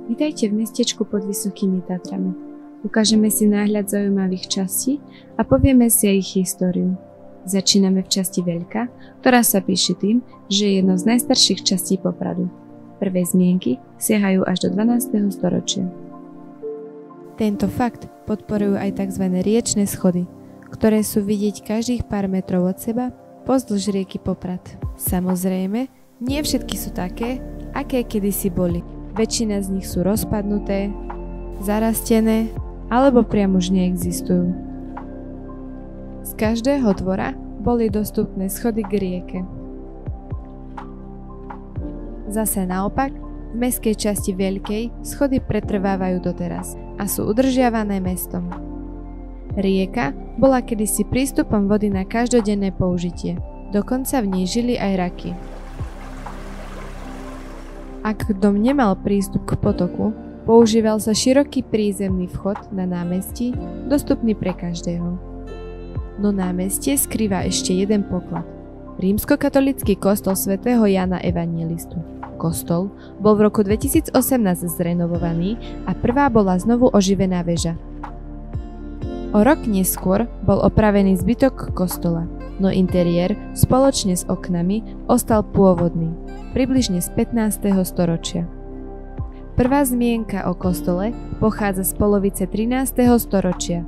Vítajte v mestečku pod Vysokými Tatrami. Ukážeme si náhľad zaujímavých častí a povieme si aj ich históriu. Začíname v časti Veľká, ktorá sa píše tým, že je jednou z najstarších častí Popradu. Prvé zmienky siahajú až do 12. storočia. Tento fakt podporujú aj tzv. Riečne schody, ktoré sú vidieť každých pár metrov od seba pozdĺž rieky Poprad. Samozrejme, nie všetky sú také, aké kedysi boli. Väčšina z nich sú rozpadnuté, zarastené alebo priam už neexistujú. Z každého dvora boli dostupné schody k rieke. Zase naopak, v mestskej časti Veľkej schody pretrvávajú doteraz a sú udržiavané mestom. Rieka bola kedysi prístupom vody na každodenné použitie, dokonca v nej žili aj raky. Ak dom nemal prístup k potoku, používal sa široký prízemný vchod na námestí, dostupný pre každého. No námestie skrýva ešte jeden poklad. Rímskokatolícky kostol svätého Jána Evanjelistu. Kostol bol v roku 2018 zrenovovaný a prvá bola znovu oživená väža. O rok neskôr bol opravený zbytok kostola, no interiér spoločne s oknami ostal pôvodný, približne z 15. storočia. Prvá zmienka o kostole pochádza z polovice 13. storočia.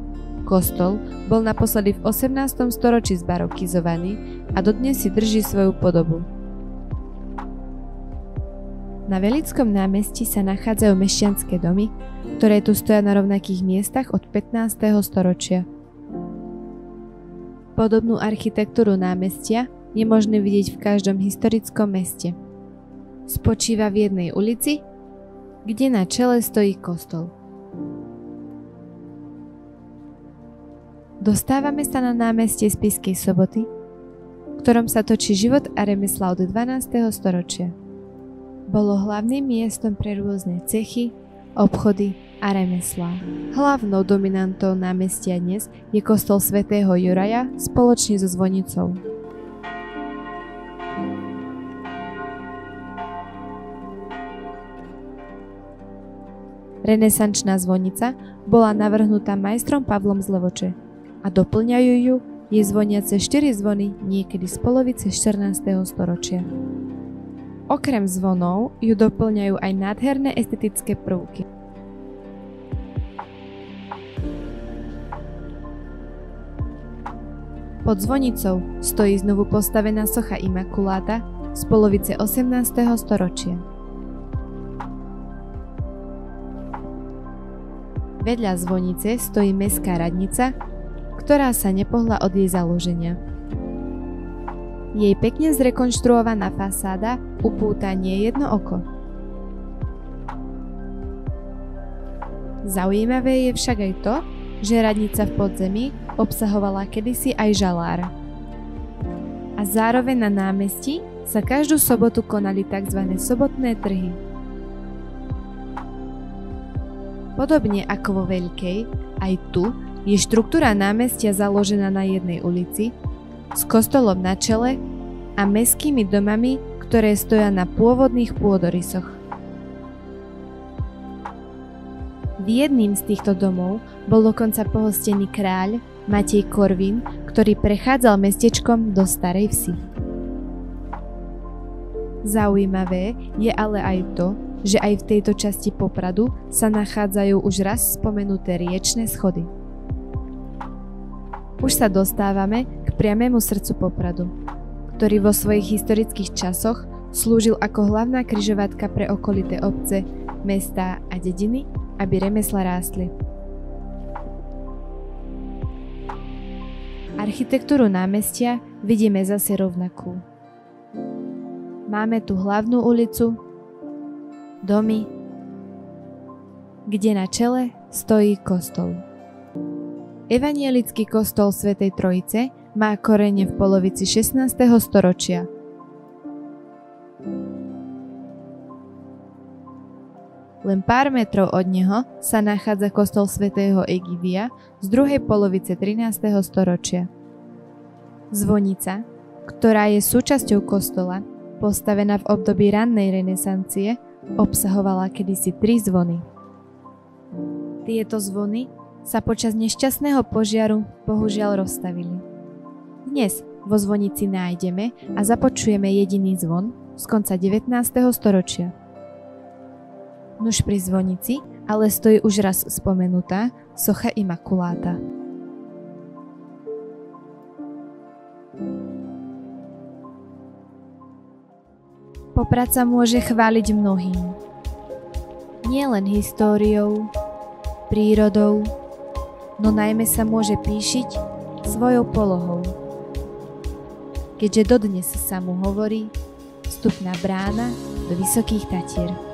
Kostol bol naposledy v 18. storočí zbarokizovaný a dodnes si drží svoju podobu. Na Velickom námestí sa nachádzajú mešťanské domy, ktoré tu stoja na rovnakých miestach od 15. storočia. Podobnú architektúru námestia je možné vidieť v každom historickom meste. Spočíva v jednej ulici, kde na čele stojí kostol. Dostávame sa na námestie Spišskej Soboty, v ktorom sa točí život a remeslá od 12. storočia. Bolo hlavným miestom pre rôzne cechy, obchody a remeslá. Hlavnou dominantou námestia dnes je kostol svätého Juraja spoločne so zvonicou. Renesančná zvonica bola navrhnutá majstrom Pavlom z Levoče a doplňajú ju jej zvoniace 4 zvony niekedy z polovice 14. storočia. Okrem zvonov ju doplňajú aj nádherné estetické prvky. Pod zvonicou stojí znovu postavená socha Imakuláta z polovice 18. storočia. Vedľa zvonice stojí mestská radnica, ktorá sa nepohla od jej založenia. Jej pekne zrekonštruovaná fasáda upúta nie jedno oko. Zaujímavé je však aj to, že radnica v podzemí obsahovala kedysi aj žalár. A zároveň na námestí sa každú sobotu konali tzv. Sobotné trhy. Podobne ako vo Veľkej, aj tu je štruktúra námestia založená na jednej ulici, s kostolom na čele a mestskými domami, ktoré stoja na pôvodných pôdorysoch. V jedným z týchto domov bol dokonca pohostený kráľ Matej Korvín, ktorý prechádzal mestečkom do Starej Vsi. Zaujímavé je ale aj to, že aj v tejto časti Popradu sa nachádzajú už raz spomenuté riečne schody. Už sa dostávame k priamému srdcu Popradu, ktorý vo svojich historických časoch slúžil ako hlavná križovatka pre okolité obce, mestá a dediny, aby remesla rástli. Architektúru námestia vidíme zase rovnakú. Máme tu hlavnú ulicu, domy, kde na čele stojí kostol. Evanjelický kostol Svätej Trojice má korene v polovici 16. storočia. Len pár metrov od neho sa nachádza kostol svätého Egidia z druhej polovice 13. storočia. Zvonica, ktorá je súčasťou kostola, postavená v období rannej renesancie, obsahovala kedysi 3 zvony. Tieto zvony sa počas nešťastného požiaru bohužiaľ rozstavili. Dnes vo zvonici nájdeme a započujeme jediný zvon z konca 19. storočia. Nuž pri zvonici ale stojí už raz spomenutá socha Imakuláta. Poprad sa môže chváliť mnohým. Nie len históriou, prírodou, no najmä sa môže píšiť svojou polohou. Keďže dodnes sa mu hovorí vstupná brána do Vysokých Tatier.